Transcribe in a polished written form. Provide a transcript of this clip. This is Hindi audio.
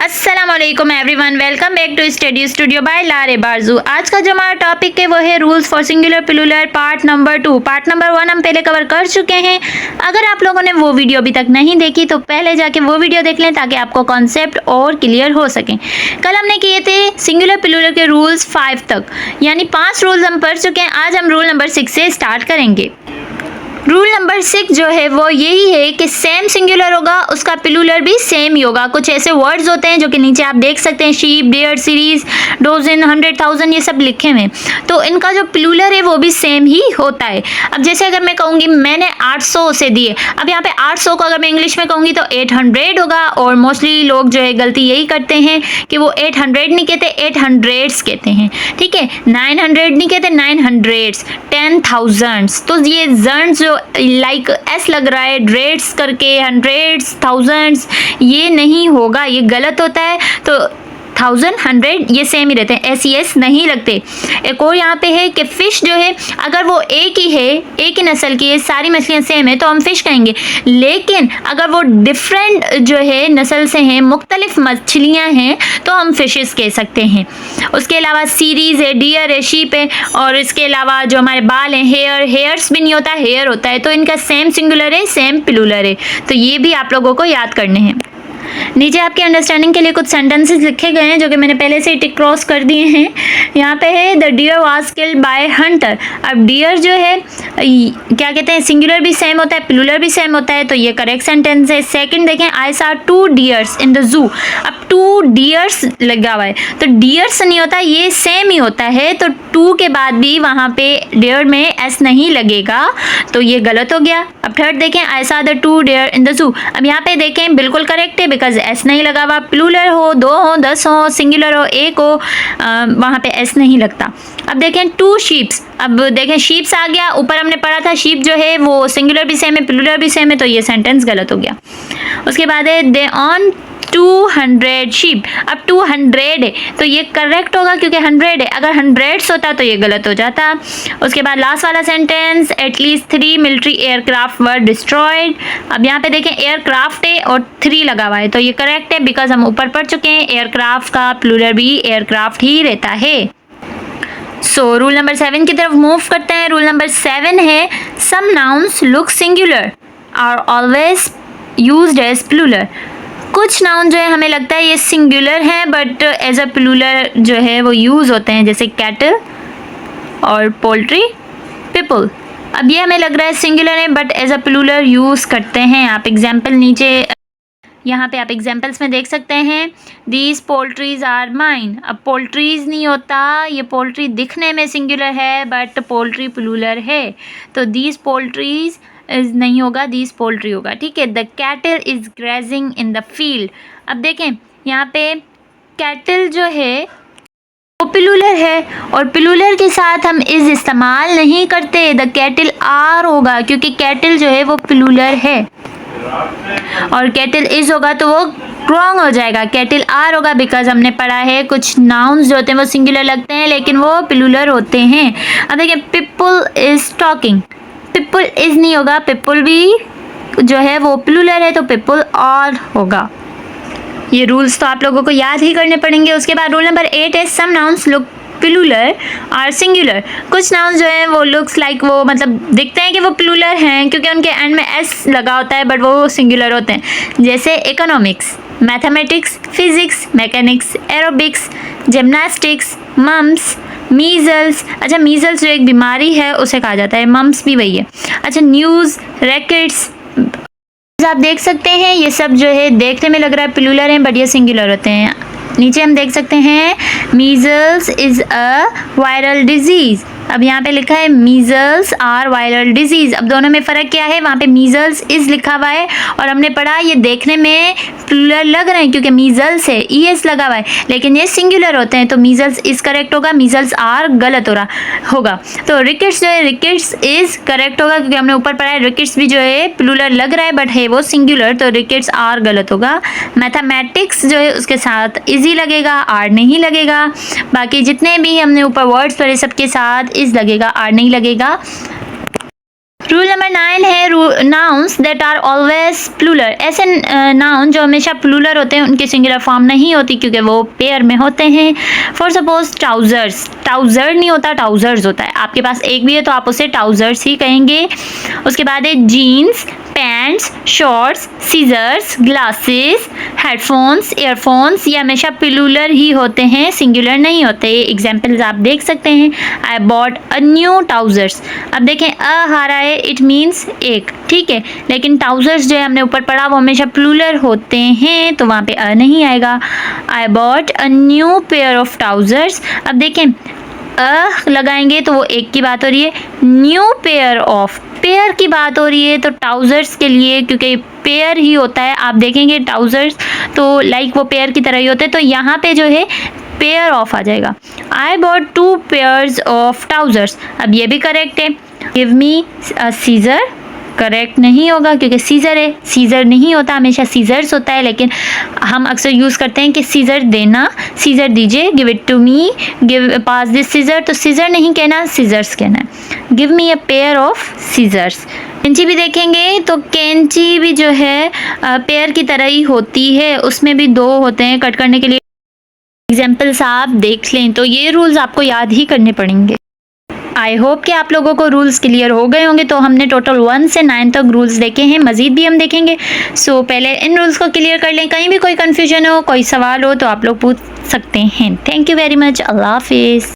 अस्सलामुअलैकुम everyone, welcome back to study studio by लारे बारजू। आज का जो हमारा टॉपिक है वो है rules for singular plural part number 2। Part number 1 हम पहले कवर कर चुके हैं। अगर आप लोगों ने वो वीडियो अभी तक नहीं देखी तो पहले जाके वो वीडियो देख लें ताकि आपको कॉन्सेप्ट और क्लियर हो सके। कल हमने किए थे सिंगुलर प्लूरल के रूल्स 5 तक, यानी 5 रूल्स हम पढ़ चुके हैं। आज हम रूल नंबर 6 से स्टार्ट करेंगे। रूल नंबर 6 जो है वो यही है कि सेम सिंगुलर होगा, उसका प्लूरल भी सेम ही होगा। कुछ ऐसे वर्ड्स होते हैं जो कि नीचे आप देख सकते हैं, शीप, डियर, सीरीज, डोजन, 100,000, ये सब लिखे हुए, तो इनका जो प्लूरल है वो भी सेम ही होता है। अब जैसे अगर मैं कहूँगी मैंने 800 उसे दिए, अब यहाँ पे 800 को अगर मैं इंग्लिश में कहूँगी तो 800 होगा। और मोस्टली लोग जो है गलती यही करते हैं कि वो 800 नहीं कहते, 800s कहते हैं। ठीक है, 900 नहीं कहते, 900s, 10,000। तो ये जन्स जो लाइक एस लग रहा है ड्रेड्स करके, 100s, 1000s, ये नहीं होगा, ये गलत होता है। तो 1000, 100 ये सेम ही रहते हैं, SES नहीं लगते। एक और यहाँ पे है कि फ़िश जो है अगर वो एक ही है, एक ही नस्ल की है, सारी मछलियाँ सेम है तो हम फ़िश कहेंगे। लेकिन अगर वो डिफरेंट जो है नस्ल से हैं, मुख्तलिफ मछलियाँ हैं, तो हम फ़िशेस कह सकते हैं। उसके अलावा सीरीज़ है, डियर है, शीप है, और इसके अलावा जो हमारे बाल हैं, हेयर्स भी नहीं होता, हेयर होता है। तो इनका सेम सिंगुलर है, सेम प्लूरल है। तो ये भी आप लोगों को याद करने हैं। नीचे आपके अंडरस्टैंडिंग के लिए कुछ सेंटेंसेस लिखे गए हैं जो कि मैंने पहले से ही टिक क्रॉस कर दिए हैं। यहाँ पे है the deer was killed by hunter. अब डियर जो है क्या कहते हैं, सिंगुलर भी सेम होता है, प्लूरल भी सेम होता है, तो ये करेक्ट सेंटेंस है। सेकंड देखें, I saw 2 dears in the zoo. अब 2 डियर्स लगा हुआ है तो डियर्स नहीं होता, ये सेम ही होता है। तो 2 के बाद भी वहाँ पे डियर में एस नहीं लगेगा, तो ये गलत हो गया। अब थर्ड देखें, I saw the 2 deer in the zoo. अब यहाँ पे देखें बिल्कुल करेक्ट है, बिकॉज एस नहीं लगा हुआ। प्लूरल हो, 2 हो, 10 हो, सिंगुलर हो, 1 हो, वहाँ पे एस नहीं लगता। अब देखें 2 शीप्स। अब देखें शीप्स आ गया, ऊपर हमने पढ़ा था शीप जो है वो सिंगुलर भी सेम है, प्लूरल भी सेम है, तो ये सेंटेंस गलत हो गया। उसके बाद है दे ऑन 200 शीप। अब 200 है तो ये करेक्ट होगा क्योंकि 100 है। अगर 100s होता तो ये गलत हो जाता। उसके बाद लास्ट वाला sentence, at least 3 military aircraft were destroyed. अब यहाँ पे देखें एयरक्राफ्ट है और 3 लगा हुआ है, तो ये करेक्ट है बिकॉज हम ऊपर पढ़ चुके हैं एयरक्राफ्ट का प्लूरल भी एयरक्राफ्ट ही रहता है। सो रूल नंबर 7 की तरफ मूव करते हैं। रूल नंबर 7 है some nouns look singular are always used as plural. कुछ नाउन जो है हमें लगता है ये सिंगुलर हैं बट एज अ प्लूरल जो है वो यूज़ होते हैं, जैसे कैटल और पोल्ट्री, पीपल। अब ये हमें लग रहा है सिंगुलर है but as a plural use करते हैं। आप एग्जाम्पल नीचे यहाँ पे आप एग्जाम्पल्स में देख सकते हैं, दीज पोल्ट्रीज आर माइन। अब पोल्ट्रीज नहीं होता, ये पोल्ट्री दिखने में सिंगुलर है बट पोल्ट्री प्लूरल है, तो दीज पोल्ट्रीज इज नहीं होगा, दीज पोल्ट्री होगा। ठीक है, the cattle is grazing in the field. अब देखें यहाँ पे कैटल जो है वो प्लूरल है और प्लूरल के साथ हम इज इस्तेमाल नहीं करते, द कैटल आर होगा क्योंकि कैटल जो है वो प्लूरल है, और कैटल इज होगा तो वो रॉन्ग हो जाएगा, कैटल आर होगा बिकॉज हमने पढ़ा है कुछ नाउन्स जो होते हैं वो सिंगुलर लगते हैं लेकिन वो प्लूरल होते हैं। अब देखिए people is talking, people is नहीं होगा, पीपल भी जो है वो प्लूरल है तो पीपल और होगा। ये रूल्स तो आप लोगों को याद ही करने पड़ेंगे। उसके बाद रूल नंबर 8 है some nouns look plural are singular. कुछ नाउन्स जो है वो लुक्स लाइक वो मतलब दिखते हैं कि वो प्लूरल हैं क्योंकि उनके एंड में एस लगा होता है बट वो सिंगुलर होते हैं, जैसे economics, mathematics, physics, mechanics, aerobics, gymnastics, mumps, measles. अच्छा मीजल्स जो एक बीमारी है उसे कहा जाता है, मम्स भी वही है। अच्छा न्यूज़, रैकेट्स, आप देख सकते हैं ये सब जो है देखने में लग रहा है प्लूरल हैं बट ये सिंगुलर होते हैं। नीचे हम देख सकते हैं measles is a viral disease. अब यहाँ पे लिखा है मीजल्स आर वायरल डिजीज़। अब दोनों में फ़र्क क्या है, वहाँ पे मीजल्स इज़ लिखा हुआ है और हमने पढ़ा ये देखने में प्लूरल लग रहे हैं क्योंकि मीजल्स है, ES लगा हुआ है, लेकिन ये सिंगुलर होते हैं तो मीजल्स इज़ करेक्ट होगा, मीजल्स आर गलत हो रहा होगा। तो रिकेट्स जो है रिकेट्स इज़ करेक्ट होगा क्योंकि हमने ऊपर पढ़ा है रिकेट्स भी जो है प्लूरल लग रहा है बट है वो सिंगुलर, तो रिकेट्स आर गलत होगा। मैथमेटिक्स जो है उसके साथ इजी लगेगा, आर नहीं लगेगा। बाकी जितने भी हमने ऊपर वर्ड्स पढ़े सबके साथ इज लगेगा, आर नहीं लगेगा। रूल नंबर 9 है nouns that are always plural, ऐसे नाउन जो हमेशा प्लूरल होते हैं उनकी सिंगुलर फॉर्म नहीं होती क्योंकि वो पेयर में होते हैं। फॉर सपोज ट्राउजर्स, ट्राउजर नहीं होता, ट्राउजर्स होता है। आपके पास एक भी है तो आप उसे ट्राउजर्स ही कहेंगे। उसके बाद है jeans, pants, shorts, scissors, glasses, headphones, earphones, ये हमेशा प्लूरल ही होते हैं, सिंगुलर नहीं होते। एग्जाम्पल्स आप देख सकते हैं। I bought a new trousers. अब देखें अ आ रहा है, इट मीन्स एक, ठीक है, लेकिन ट्राउजर्स जो है हमने ऊपर पढ़ा वो हमेशा प्लूरल होते हैं तो वहाँ पे अ नहीं आएगा। I bought a new pair of trousers. अब देखें लगाएंगे तो वो एक की बात हो रही है, न्यू पेयर ऑफ, पेयर की बात हो रही है तो ट्राउजर्स के लिए, क्योंकि पेयर ही होता है, आप देखेंगे ट्राउजर्स तो लाइक वो पेयर की तरह ही होते हैं, तो यहाँ पे जो है पेयर ऑफ आ जाएगा। I bought 2 pairs of trousers. अब ये भी करेक्ट है। Give me a seizure, correct नहीं होगा क्योंकि सीज़र है, सीज़र नहीं होता, हमेशा सीज़र्स होता है, लेकिन हम अक्सर यूज़ करते हैं कि सीज़र देना, सीज़र दीजिए, give it to me, give pass this scissor, तो सीज़र नहीं कहना, सीज़र्स कहना है। Give me a pair of scissors. कैंची भी देखेंगे तो कैंची भी जो है पेयर की तरह ही होती है, उसमें भी 2 होते हैं कट करने के लिए। एग्जाम्पल्स आप देख लें तो ये रूल्स आपको याद ही करने पड़ेंगे। आई होप कि आप लोगों को रूल्स क्लियर हो गए होंगे। तो हमने टोटल 1 से 9 तक रूल्स देखे हैं, मज़ीद भी हम देखेंगे। सो पहले इन रूल्स को क्लियर कर लें। कहीं भी कोई कन्फ्यूजन हो, कोई सवाल हो तो आप लोग पूछ सकते हैं। Thank you very much. अल्लाह हाफिज़।